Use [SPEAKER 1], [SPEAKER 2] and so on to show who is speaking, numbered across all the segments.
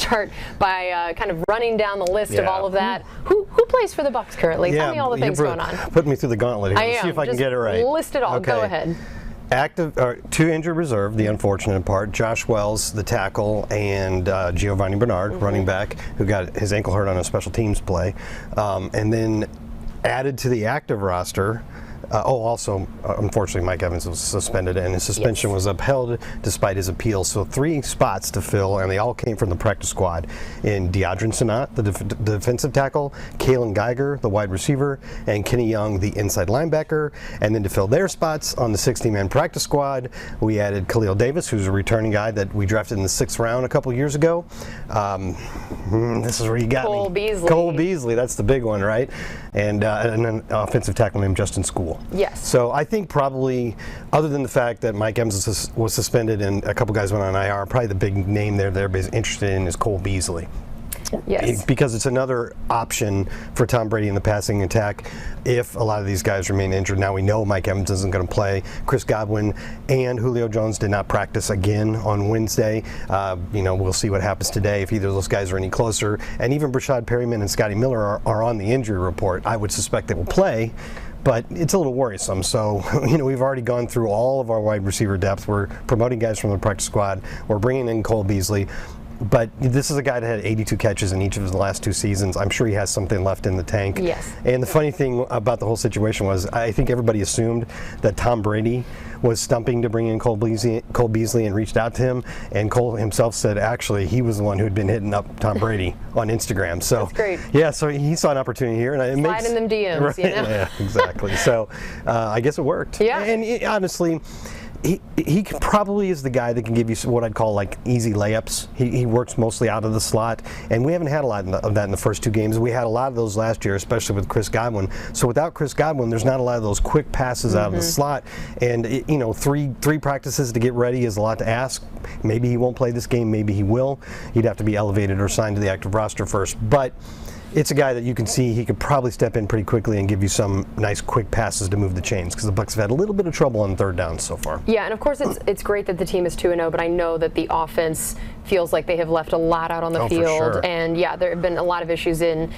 [SPEAKER 1] start by kind of running down the list of all of that. Who plays for the Bucs currently? Tell me all the things going on.
[SPEAKER 2] Put me through the gauntlet here.
[SPEAKER 1] I
[SPEAKER 2] Let's see if I can get it right.
[SPEAKER 1] List it all.
[SPEAKER 2] Okay.
[SPEAKER 1] Go ahead.
[SPEAKER 2] Active, 2 injured reserve, the unfortunate part. Josh Wells, the tackle, and Giovanni Bernard, running back, who got his ankle hurt on a special teams play. And then added to the active roster, also, unfortunately, Mike Evans was suspended, and his suspension was upheld despite his appeal. So 3 spots to fill, and they all came from the practice squad in Deadrin Sanat, the defensive tackle, Kalen Geiger, the wide receiver, and Kenny Young, the inside linebacker. And then to fill their spots on the 60-man practice squad, we added Khalil Davis, who's a returning guy that we drafted in the 6th round a couple years ago. This is where you got
[SPEAKER 1] Cole
[SPEAKER 2] me.
[SPEAKER 1] Beasley.
[SPEAKER 2] Cole Beasley, that's the big one, right? And an offensive tackle named Justin School.
[SPEAKER 1] Yes.
[SPEAKER 2] So I think probably, other than the fact that Mike Evans was suspended and a couple guys went on IR, probably the big name there that everybody's interested in is Cole Beasley.
[SPEAKER 1] Yes.
[SPEAKER 2] Because it's another option for Tom Brady in the passing attack if a lot of these guys remain injured. Now we know Mike Evans isn't going to play. Chris Godwin and Julio Jones did not practice again on Wednesday. We'll see what happens today if either of those guys are any closer. And even Brashad Perryman and Scotty Miller are on the injury report. I would suspect they will play, but it's a little worrisome. So, we've already gone through all of our wide receiver depth. We're promoting guys from the practice squad. We're bringing in Cole Beasley. But this is a guy that had 82 catches in each of his last 2 seasons. I'm sure he has something left in the tank.
[SPEAKER 1] Yes.
[SPEAKER 2] And the funny thing about the whole situation was, I think everybody assumed that Tom Brady was stumping to bring in Cole Beasley and reached out to him. And Cole himself said, actually, he was the one who'd been hitting up Tom Brady on Instagram. So,
[SPEAKER 1] that's great.
[SPEAKER 2] Yeah, so he saw an opportunity here. And it
[SPEAKER 1] Slide in them DMs,
[SPEAKER 2] right, Yeah, exactly. So I guess it worked.
[SPEAKER 1] Yeah.
[SPEAKER 2] And honestly, he probably is the guy that can give you what I'd call like easy layups. He works mostly out of the slot, and we haven't had a lot of that in the first 2 games. We had a lot of those last year, especially with Chris Godwin. So without Chris Godwin, there's not a lot of those quick passes out of the slot. And three practices to get ready is a lot to ask. Maybe he won't play this game. Maybe he will. He'd have to be elevated or signed to the active roster first. But it's a guy that you can see he could probably step in pretty quickly and give you some nice quick passes to move the chains, because the Bucs have had a little bit of trouble on 3rd down so far.
[SPEAKER 1] Yeah, and of course it's great that the team is 2-0, but I know that the offense feels like they have left a lot out on the field.
[SPEAKER 2] For sure.
[SPEAKER 1] And yeah, there have been a lot of issues in,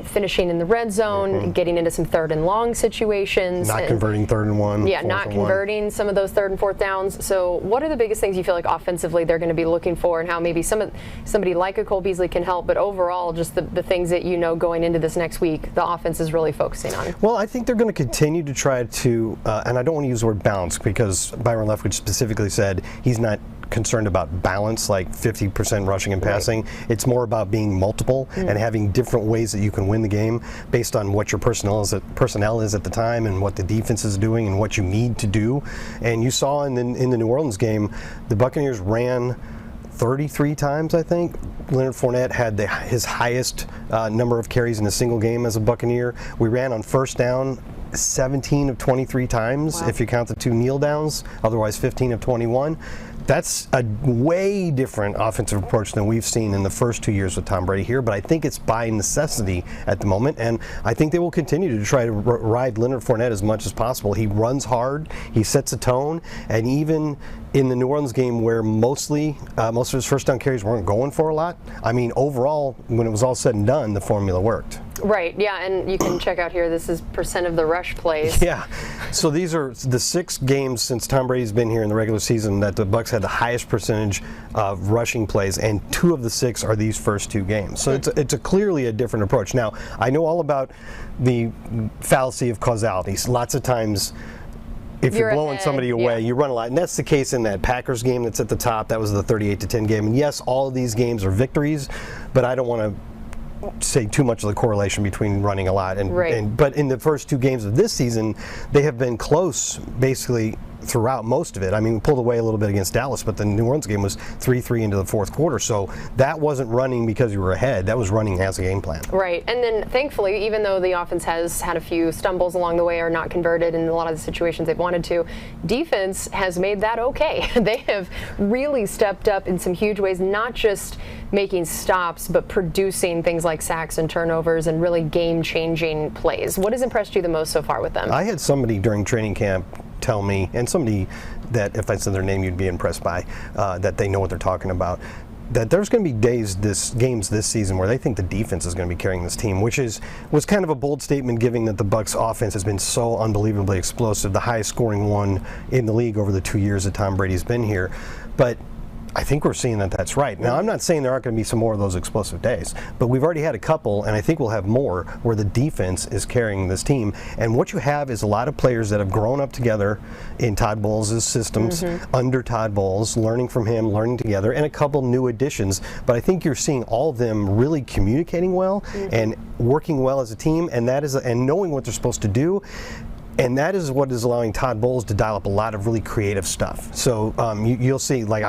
[SPEAKER 1] finishing in the red zone, getting into some 3rd and long situations.
[SPEAKER 2] Not converting 3rd and 1.
[SPEAKER 1] Yeah, not converting some of those 3rd and 4th downs. So what are the biggest things you feel like offensively they're going to be looking for, and how maybe somebody like a Cole Beasley can help, but overall just the things that going into this next week, the offense is really focusing on?
[SPEAKER 2] Well, I think they're going to continue to try to, and I don't want to use the word balance, because Byron Leftwich specifically said he's not concerned about balance, like 50% rushing and passing. Right. It's more about being multiple and having different ways that you can win the game based on what your personnel is at the time, and what the defense is doing, and what you need to do. And you saw in the New Orleans game, the Buccaneers ran 33 times, I think. Leonard Fournette had his highest number of carries in a single game as a Buccaneer. We ran on 1st down 17 of 23 times, if you count the 2 kneel downs, otherwise 15 of 21. That's a way different offensive approach than we've seen in the first 2 years with Tom Brady here, but I think it's by necessity at the moment, and I think they will continue to try to ride Leonard Fournette as much as possible. He runs hard, he sets a tone, and even in the New Orleans game, where most of his 1st down carries weren't going for a lot, I mean, overall, when it was all said and done, the formula worked.
[SPEAKER 1] Right, yeah, and you can check out here, this is percent of the rush plays.
[SPEAKER 2] Yeah, so these are the 6 games since Tom Brady's been here in the regular season that the Bucs had the highest percentage of rushing plays, and 2 of the 6 are these first 2 games. So it's clearly a different approach. Now, I know all about the fallacy of causality. Lots of times, if you're blowing somebody away, you run a lot. And that's the case in that Packers game that's at the top. That was the 38-10 game. And yes, all of these games are victories, but I don't want to say too much of the correlation between running a lot but in the first 2 games of this season, they have been close basically throughout most of it. I mean, we pulled away a little bit against Dallas, but the New Orleans game was 3-3 into the 4th quarter, so that wasn't running because you were ahead. That was running as a game plan. Right,
[SPEAKER 1] and then thankfully, even though the offense has had a few stumbles along the way or not converted in a lot of the situations they've wanted to, defense has made that okay. They have really stepped up in some huge ways, not just making stops, but producing things like sacks and turnovers and really game-changing plays. What has impressed you the most so far with them?
[SPEAKER 2] I had somebody during training camp tell me, and somebody that if I said their name you'd be impressed by, that they know what they're talking about. that there's going to be games this season where they think the defense is going to be carrying this team, which was kind of a bold statement, given that the Bucs offense has been so unbelievably explosive, the highest scoring one in the league over the 2 years that Tom Brady's been here. But I think we're seeing that that's right. Now, I'm not saying there aren't going to be some more of those explosive days, but we've already had a couple, and I think we'll have more, where the defense is carrying this team. And what you have is a lot of players that have grown up together in Todd Bowles' systems, under Todd Bowles, learning from him, learning together, and a couple new additions. But I think you're seeing all of them really communicating well and working well as a team, and and knowing what they're supposed to do. And that is what is allowing Todd Bowles to dial up a lot of really creative stuff. So you'll see, like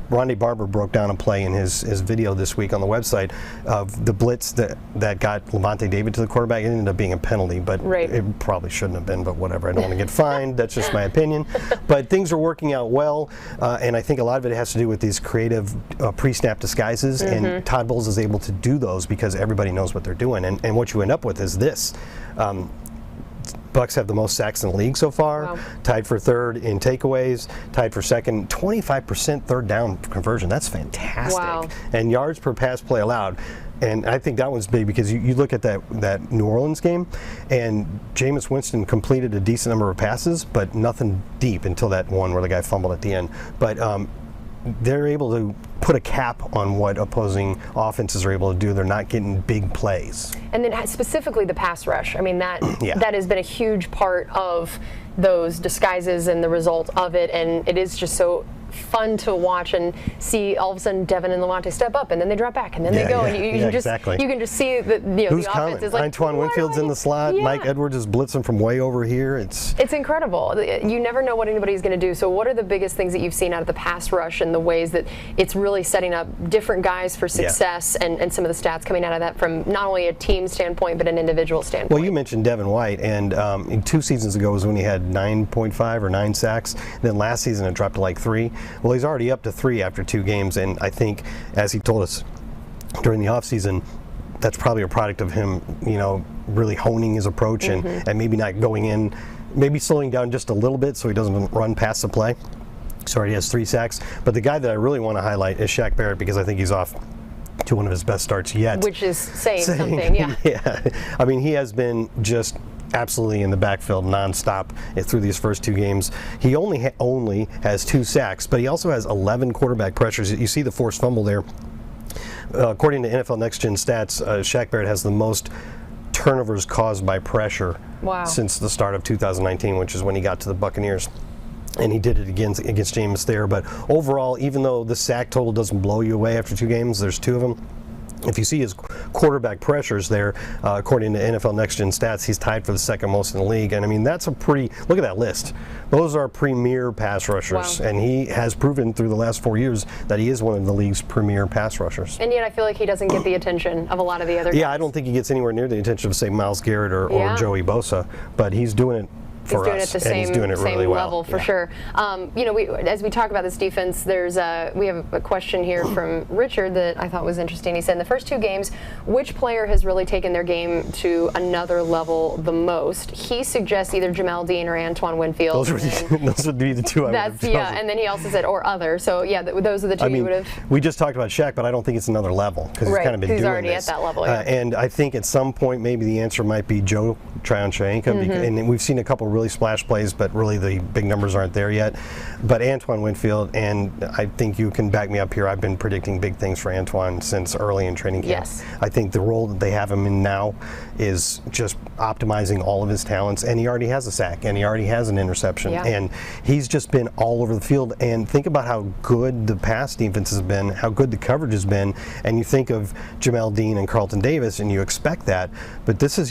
[SPEAKER 2] Rondé Barber broke down a play in his video this week on the website of the blitz that got Levante David to the quarterback. It ended up being a penalty, but it probably shouldn't have been, but whatever. I don't want to get fined. That's just my opinion. But things are working out well, and I think a lot of it has to do with these creative pre-snap disguises, and Todd Bowles is able to do those because everybody knows what they're doing. And what you end up with is this. Bucs have the most sacks in the league so far, tied for third in takeaways, tied for second, 25% third down conversion. That's fantastic.
[SPEAKER 1] Wow.
[SPEAKER 2] And yards per pass play allowed. And I think that one's big because you look at that New Orleans game, and Jameis Winston completed a decent number of passes, but nothing deep until that one where the guy fumbled at the end. But they're able to put a cap on what opposing offenses are able to do. They're not getting big plays.
[SPEAKER 1] And then specifically the pass rush. I mean, that has been a huge part of those disguises and the result of it, and it is just so fun to watch and see all of a sudden Devin and Levante step up, and then they drop back, and then they go, and you can just see that the offense is like,
[SPEAKER 2] Antoine Winfield's in the slot. Mike Edwards is blitzing from way over here. It's incredible.
[SPEAKER 1] You never know what anybody's going to do. So what are the biggest things that you've seen out of the pass rush and the ways that it's really setting up different guys for success, and some of the stats coming out of that from not only a team standpoint but an individual standpoint?
[SPEAKER 2] Well, you mentioned Devin White, and 2 seasons ago was when he had 9.5 or 9 sacks. Then last season it dropped to like 3. Well, he's already up to 3 after 2 games, and I think, as he told us during the offseason, that's probably a product of him, really honing his approach and maybe not going in, maybe slowing down just a little bit so he doesn't run past the play. So he has 3 sacks. But the guy that I really want to highlight is Shaq Barrett, because I think he's off to one of his best starts yet.
[SPEAKER 1] Which is saying something,
[SPEAKER 2] yeah. I mean, he has been just absolutely in the backfield nonstop through these first 2 games. He only has 2 sacks, but he also has 11 quarterback pressures. You see the forced fumble there. According to NFL Next Gen stats, Shaq Barrett has the most turnovers caused by pressure since the start of 2019, which is when he got to the Buccaneers. And he did it against Jameis there. But overall, even though the sack total doesn't blow you away after 2 games, there's 2 of them. If you see his quarterback pressures there, according to NFL Next Gen stats, he's tied for the 2nd most in the league. And I mean, that's look at that list. Those are premier pass rushers. And he has proven through the last 4 years that he is one of the league's premier pass rushers.
[SPEAKER 1] And yet I feel like he doesn't get the attention of a lot of the other guys.
[SPEAKER 2] Yeah, I don't think he gets anywhere near the attention of, say, Myles Garrett or Joey Bosa, but he's doing it for
[SPEAKER 1] doing
[SPEAKER 2] us,
[SPEAKER 1] it the
[SPEAKER 2] and he's doing it really well.
[SPEAKER 1] Level for sure. As we talk about this defense, we have a question here from Richard that I thought was interesting. He said, in the first 2 games, which player has really taken their game to another level the most? He suggests either Jamel Dean or Antoine Winfield.
[SPEAKER 2] Those would be the 2 I would have chosen.
[SPEAKER 1] And then he also said, or other. So those are the 2 you would have.
[SPEAKER 2] We just talked about Shaq, but I don't think it's another level, because he's kind of been doing this.
[SPEAKER 1] He's already at that level.
[SPEAKER 2] And I think at some point maybe the answer might be Joe Tryon-Shoyinka, and we've seen a couple really splash plays, but really the big numbers aren't there yet. But Antoine Winfield, and I think you can back me up here, I've been predicting big things for Antoine since early in training camp.
[SPEAKER 1] Yes.
[SPEAKER 2] I think the role that they have him in now is just optimizing all of his talents, and he already has a sack, and he already has an interception, and he's just been all over the field. And think about how good the pass defense has been, how good the coverage has been, and you think of Jamel Dean and Carlton Davis, and you expect that, but this is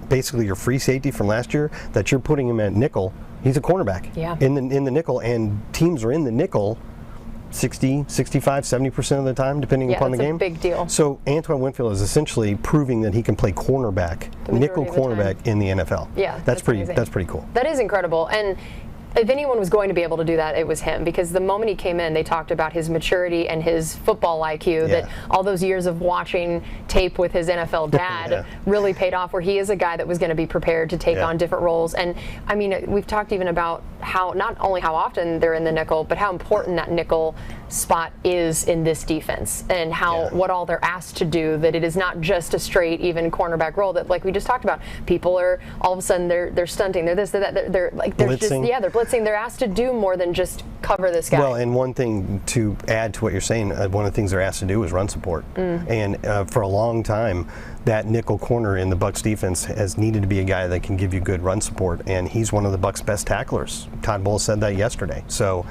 [SPEAKER 2] basically your free safety from last year that you're putting him at nickel. He's a cornerback in the nickel, and teams are in the nickel 60, 65, 70% of the time, depending upon the game.
[SPEAKER 1] That's a big deal.
[SPEAKER 2] So Antoine Winfield is essentially proving that he can play cornerback, nickel cornerback in the NFL.
[SPEAKER 1] Yeah,
[SPEAKER 2] that's pretty cool.
[SPEAKER 1] That is incredible. And if anyone was going to be able to do that, it was him, because the moment he came in, they talked about his maturity and his football IQ, that all those years of watching tape with his NFL dad really paid off, where he is a guy that was going to be prepared to take on different roles. And I mean, we've talked even about how, not only how often they're in the nickel, but how important that nickel spot is in this defense, and how what all they're asked to do, that it is not just a straight even cornerback role, that like we just talked about, people are all of a sudden they're stunting, they're this, they're that, they're like, they're blitzing. They're blitzing, they're asked to do more than just cover this guy.
[SPEAKER 2] Well, and one thing to add to what you're saying, one of the things they're asked to do is run support. And for a long time, that nickel corner in the Bucs defense has needed to be a guy that can give you good run support, and he's one of the Bucs' best tacklers. Todd Bowles said that yesterday. So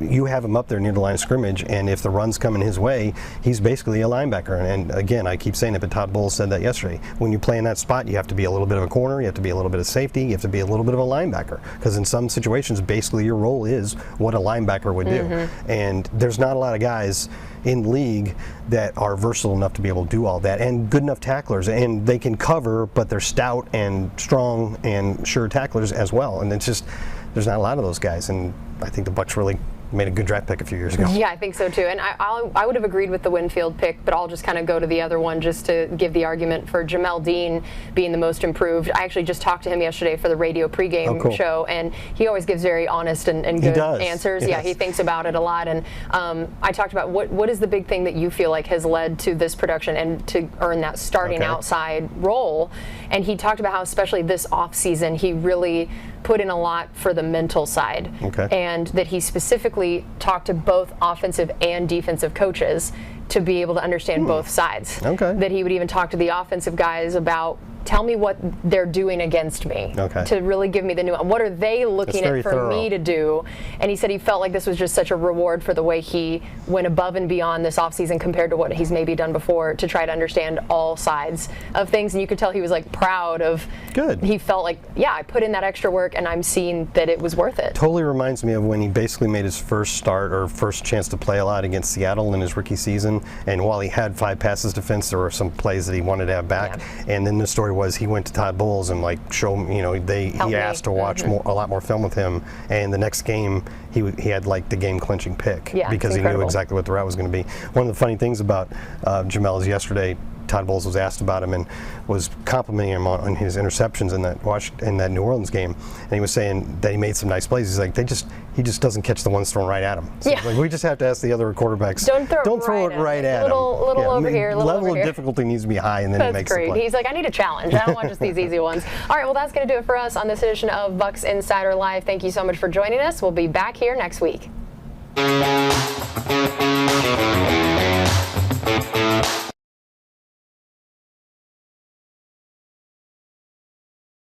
[SPEAKER 2] you have him up there near the line of scrimmage, and if the run's coming his way, he's basically a linebacker. And again, I keep saying it, but Todd Bowles said that yesterday. When you play in that spot, you have to be a little bit of a corner, you have to be a little bit of safety, you have to be a little bit of a linebacker, because in some situations, basically your role is what a linebacker would do. And there's not a lot of guys in the league that are versatile enough to be able to do all that, and good enough tacklers, and they can cover, but they're stout and strong and sure tacklers as well. And it's just, there's not a lot of those guys, and I think the Bucs really made a good draft pick a few years ago.
[SPEAKER 1] Yeah, I think so too. And I would have agreed with the Winfield pick, but I'll just kind of go to the other one just to give the argument for Jamel Dean being the most improved. I actually just talked to him yesterday for the radio pregame show, and he always gives very honest and good answers. Yes. Yeah, he thinks about it a lot. And I talked about what is the big thing that you feel like has led to this production and to earn that starting outside role. And he talked about how, especially this offseason, he really put in a lot for the mental side, and that he specifically talked to both offensive and defensive coaches to be able to understand both sides. That he would even talk to the offensive guys about, tell me what they're doing against me, to really give me the nuance. What are they looking at for me to do? And he said he felt like this was just such a reward for the way he went above and beyond this offseason compared to what he's maybe done before, to try to understand all sides of things. And you could tell he was like proud of, he felt like, yeah, I put in that extra work and I'm seeing that it was worth it.
[SPEAKER 2] Totally reminds me of when he basically made his first start or first chance to play a lot against Seattle in his rookie season. And while he had 5 passes defense, there were some plays that he wanted to have back. And then the story was he went to Todd Bowles and like show him, you know, he asked to watch a lot more film with him, and the next game he had like the game clinching pick because he knew exactly what the route was going to be. One of the funny things about Jamel is yesterday, Todd Bowles was asked about him and was complimenting him on his interceptions in that New Orleans game, and he was saying that he made some nice plays. He's like, he just doesn't catch the ones thrown right at him. So like, we just have to ask the other quarterbacks, don't throw it right at him. Little over here, level of difficulty needs to be high, and then he makes the play.
[SPEAKER 1] He's like, I need a challenge. I don't want just these easy ones. All right, well, that's going to do it for us on this edition of Bucs Insider Live. Thank you so much for joining us. We'll be back here next week.